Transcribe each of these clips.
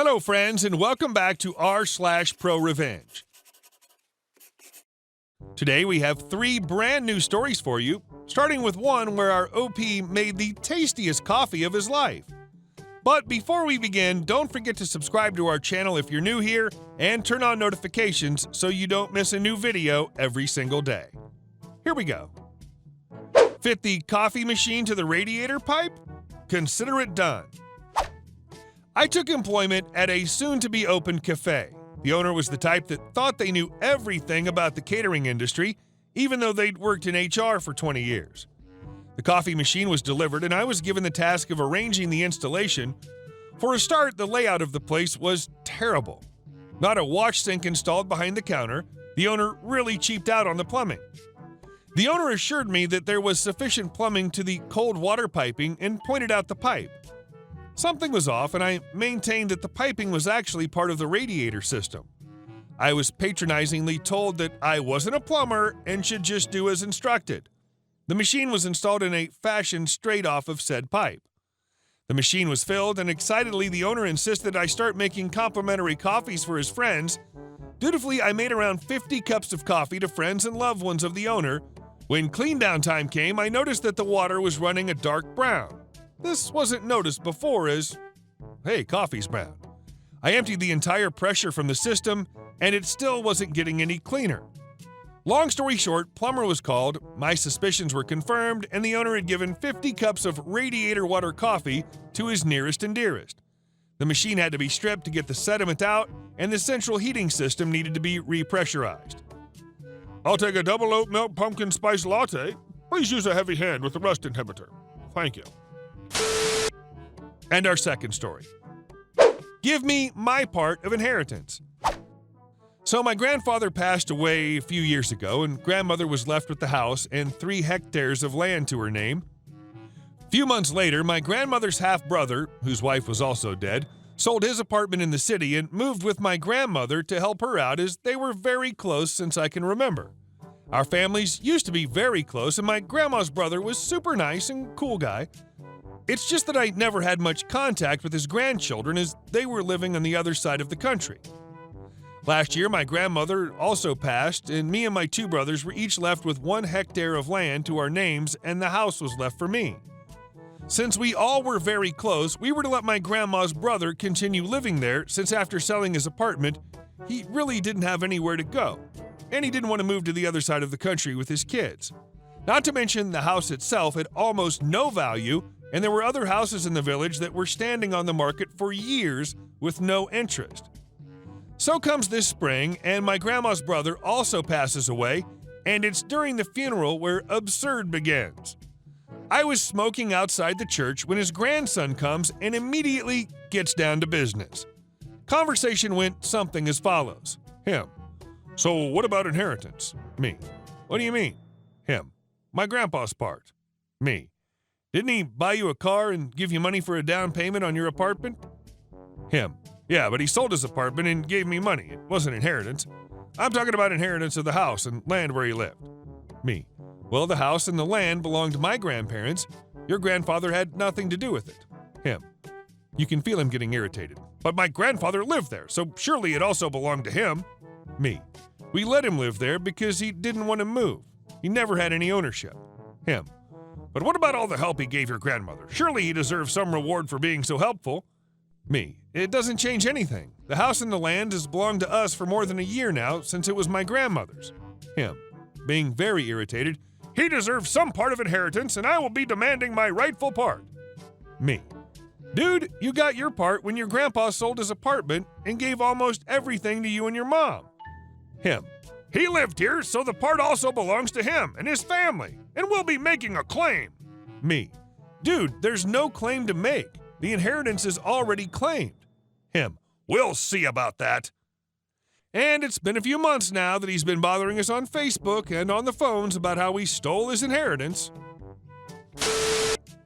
Hello, friends, and welcome back to r/ProRevenge. Today we have 3 brand new stories for you, starting with one where our OP made the tastiest coffee of his life. But before we begin, don't forget to subscribe to our channel if you're new here and turn on notifications so you don't miss a new video every single day. Here we go. Fit the coffee machine to the radiator pipe? Consider it done. I took employment at a soon-to-be-opened cafe. The owner was the type that thought they knew everything about the catering industry, even though they'd worked in HR for 20 years. The coffee machine was delivered, and I was given the task of arranging the installation. For a start, the layout of the place was terrible. Not a wash sink installed behind the counter. The owner really cheaped out on the plumbing. The owner assured me that there was sufficient plumbing to the cold water piping and pointed out the pipe. Something was off, and I maintained that the piping was actually part of the radiator system. I was patronizingly told that I wasn't a plumber and should just do as instructed. The machine was installed in a fashion straight off of said pipe. The machine was filled, and excitedly the owner insisted I start making complimentary coffees for his friends. Dutifully, I made around 50 cups of coffee to friends and loved ones of the owner. When clean down time came, I noticed that the water was running a dark brown. This wasn't noticed before as, hey, coffee's brown. I emptied the entire pressure from the system, and it still wasn't getting any cleaner. Long story short, plumber was called, my suspicions were confirmed, and the owner had given 50 cups of radiator water coffee to his nearest and dearest. The machine had to be stripped to get the sediment out, and the central heating system needed to be repressurized. I'll take a double oat milk pumpkin spice latte. Please use a heavy hand with the rust inhibitor. Thank you. And our second story. Give me my part of inheritance. So my grandfather passed away a few years ago, and grandmother was left with the house and 3 hectares of land to her name. A few months later, my grandmother's half-brother, whose wife was also dead, sold his apartment in the city and moved with my grandmother to help her out as they were very close since I can remember. Our families used to be very close, and my grandma's brother was super nice and cool guy. It's just that I never had much contact with his grandchildren as they were living on the other side of the country. Last year, my grandmother also passed, and me and my 2 brothers were each left with 1 hectare of land to our names, and the house was left for me. Since we all were very close, we were to let my grandma's brother continue living there since after selling his apartment, he really didn't have anywhere to go, and he didn't want to move to the other side of the country with his kids. Not to mention the house itself had almost no value, and there were other houses in the village that were standing on the market for years with no interest. So comes this spring, and my grandma's brother also passes away, and it's during the funeral where absurd begins. I was smoking outside the church when his grandson comes and immediately gets down to business. Conversation went something as follows. Him. So what about inheritance? Me. What do you mean? Him. My grandpa's part. Me. Didn't he buy you a car and give you money for a down payment on your apartment? Him. Yeah, but he sold his apartment and gave me money. It wasn't inheritance. I'm talking about inheritance of the house and land where he lived. Me. Well, the house and the land belonged to my grandparents. Your grandfather had nothing to do with it. Him. You can feel him getting irritated. But my grandfather lived there, so surely it also belonged to him. Me. We let him live there because he didn't want to move. He never had any ownership. Him. But what about all the help he gave your grandmother? Surely he deserves some reward for being so helpful. Me. It doesn't change anything. The house and the land has belonged to us for more than a year now, since it was my grandmother's. Him. Being very irritated. He deserves some part of inheritance, and I will be demanding my rightful part. Me. Dude, you got your part when your grandpa sold his apartment and gave almost everything to you and your mom. Him. He lived here, so the part also belongs to him and his family, and we'll be making a claim. Me. Dude, there's no claim to make. The inheritance is already claimed. Him. We'll see about that. And it's been a few months now that he's been bothering us on Facebook and on the phones about how we stole his inheritance.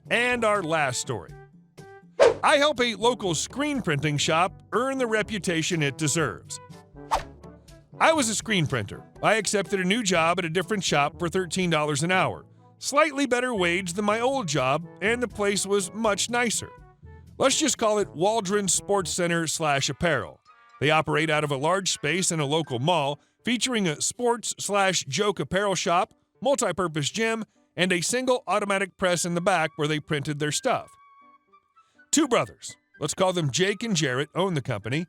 And our last story. I help a local screen printing shop earn the reputation it deserves. I was a screen printer. I accepted a new job at a different shop for $13 an hour. Slightly better wage than my old job, and the place was much nicer. Let's just call it Waldron Sports Center/apparel. They operate out of a large space in a local mall, featuring a sports/joke apparel shop, multi-purpose gym, and a single automatic press in the back where they printed their stuff. Two brothers, let's call them Jake and Jarrett, own the company.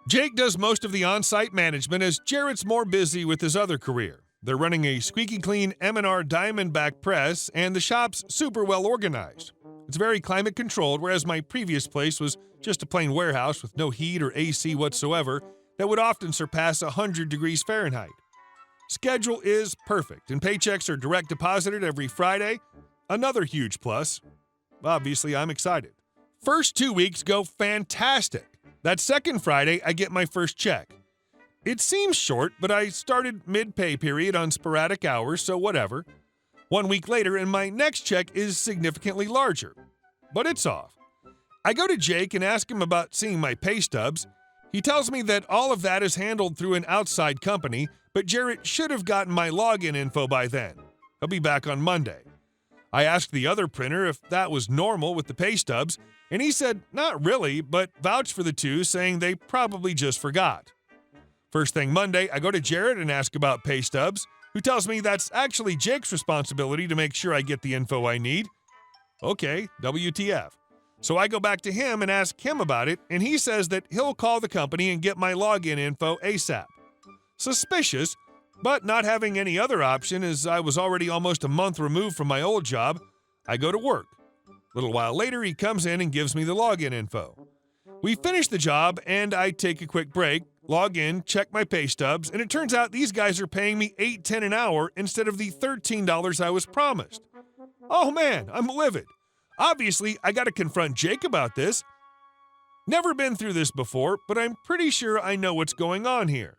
Jake does most of the on-site management as Jarrett's more busy with his other career. They're running a squeaky clean M&R Diamondback press, and the shop's super well organized. It's very climate controlled, whereas my previous place was just a plain warehouse with no heat or AC whatsoever that would often surpass 100 degrees Fahrenheit. Schedule is perfect, and paychecks are direct deposited every Friday. Another huge plus. Obviously, I'm excited. First 2 weeks go fantastic. That second Friday, I get my first check. It seems short, but I started mid-pay period on sporadic hours, so whatever. 1 week later, and my next check is significantly larger. But it's off. I go to Jake and ask him about seeing my pay stubs. He tells me that all of that is handled through an outside company, but Jarrett should have gotten my login info by then. He'll be back on Monday. I asked the other printer if that was normal with the pay stubs, and he said not really, but vouched for the two, saying they probably just forgot. First thing Monday, I go to Jarrett and ask about pay stubs, who tells me that's actually Jake's responsibility to make sure I get the info I need. Okay, WTF. So I go back to him and ask him about it, and he says that he'll call the company and get my login info ASAP. Suspicious, but not having any other option as I was already almost a month removed from my old job, I go to work. A little while later, he comes in and gives me the login info. We finish the job, and I take a quick break, log in, check my pay stubs, and it turns out these guys are paying me $8.10 an hour instead of the $13 I was promised. Oh man, I'm livid. Obviously, I gotta confront Jake about this. Never been through this before, but I'm pretty sure I know what's going on here.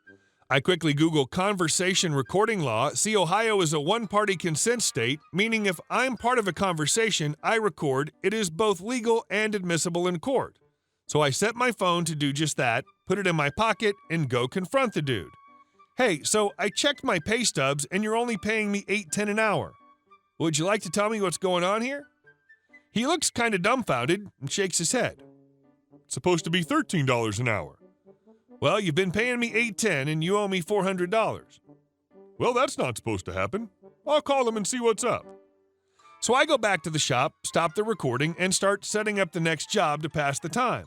I quickly Google conversation recording law, see Ohio is a one-party consent state, meaning if I'm part of a conversation I record, it is both legal and admissible in court. So I set my phone to do just that, put it in my pocket, and go confront the dude. Hey, so I checked my pay stubs and you're only paying me $8.10 an hour. Would you like to tell me what's going on here? He looks kind of dumbfounded and shakes his head. It's supposed to be $13 an hour. Well, you've been paying me $8.10 and you owe me $400. Well, that's not supposed to happen. I'll call him and see what's up. So I go back to the shop, stop the recording, and start setting up the next job to pass the time.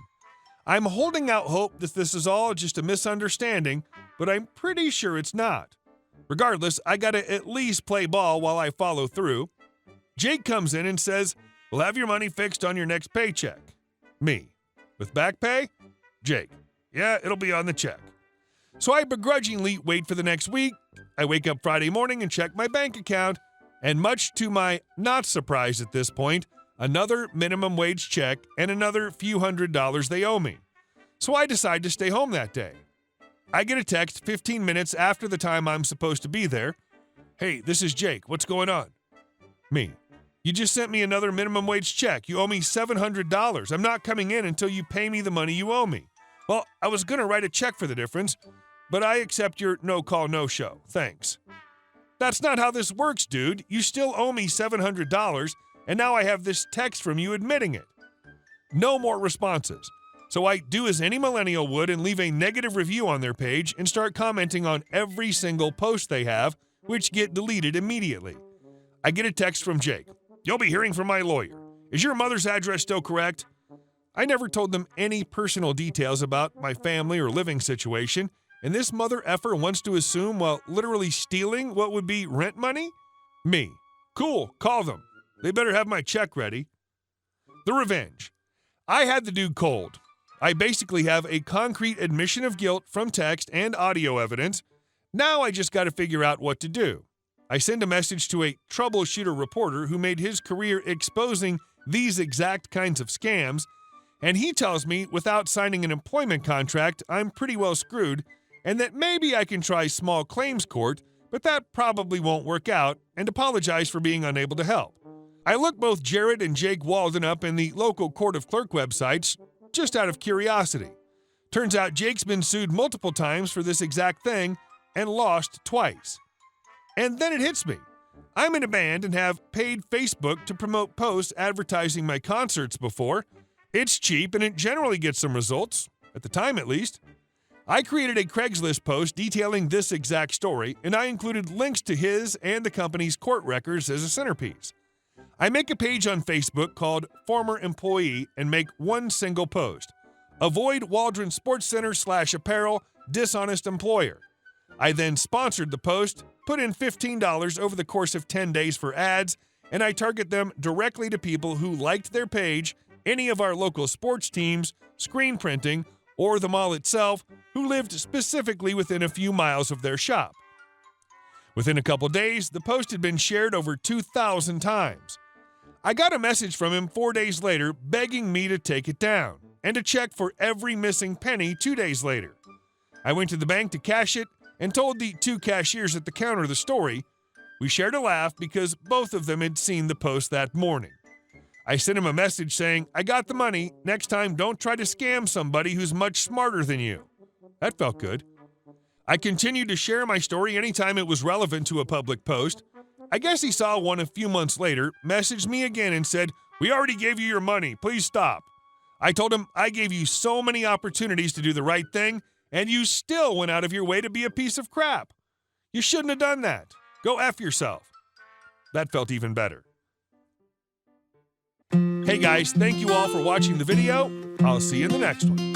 I'm holding out hope that this is all just a misunderstanding, but I'm pretty sure it's not. Regardless, I gotta at least play ball while I follow through. Jake comes in and says, "We'll have your money fixed on your next paycheck." Me. With back pay? Jake. Yeah, it'll be on the check. So I begrudgingly wait for the next week. I wake up Friday morning and check my bank account, and much to my not surprise at this point, another minimum wage check and another few $100s they owe me. So I decide to stay home that day. I get a text 15 minutes after the time I'm supposed to be there. "Hey, this is Jake. What's going on?" Me. "You just sent me another minimum wage check. You owe me $700. I'm not coming in until you pay me the money you owe me." "Well, I was going to write a check for the difference, but I accept your no call, no show. Thanks." "That's not how this works, dude. You still owe me $700, and now I have this text from you admitting it." No more responses. So I do as any millennial would and leave a negative review on their page and start commenting on every single post they have, which get deleted immediately. I get a text from Jake. "You'll be hearing from my lawyer. Is your mother's address still correct?" I never told them any personal details about my family or living situation, and this mother effer wants to assume while literally stealing what would be rent money? Me. "Cool, call them. They better have my check ready." The revenge. I had the dude cold. I basically have a concrete admission of guilt from text and audio evidence. Now I just got to figure out what to do. I send a message to a troubleshooter reporter who made his career exposing these exact kinds of scams, and he tells me without signing an employment contract, I'm pretty well screwed, and that maybe I can try small claims court, but that probably won't work out, and apologize for being unable to help. I looked both Jarrett and Jake Walden up in the local court of clerk websites, just out of curiosity. Turns out Jake's been sued multiple times for this exact thing, and lost twice. And then it hits me. I'm in a band and have paid Facebook to promote posts advertising my concerts before, It's cheap and it generally gets some results, at the time at least. I created a Craigslist post detailing this exact story, and I included links to his and the company's court records as a centerpiece. I make a page on Facebook called Former Employee and make one single post. Avoid Waldron Sports Center / apparel, dishonest employer. I then sponsored the post, put in $15 over the course of 10 days for ads, and I target them directly to people who liked their page, any of our local sports teams, screen printing, or the mall itself, who lived specifically within a few miles of their shop. Within a couple days, the post had been shared over 2,000 times. I got a message from him 4 days later begging me to take it down, and a check for every missing penny 2 days later. I went to the bank to cash it and told the 2 cashiers at the counter the story. We shared a laugh because both of them had seen the post that morning. I sent him a message saying, "I got the money. Next time, don't try to scam somebody who's much smarter than you." That felt good. I continued to share my story anytime it was relevant to a public post. I guess he saw one a few months later, messaged me again and said, "We already gave you your money. Please stop." I told him, "I gave you so many opportunities to do the right thing, and you still went out of your way to be a piece of crap. You shouldn't have done that. Go F yourself." That felt even better. Hey guys, thank you all for watching the video. I'll see you in the next one.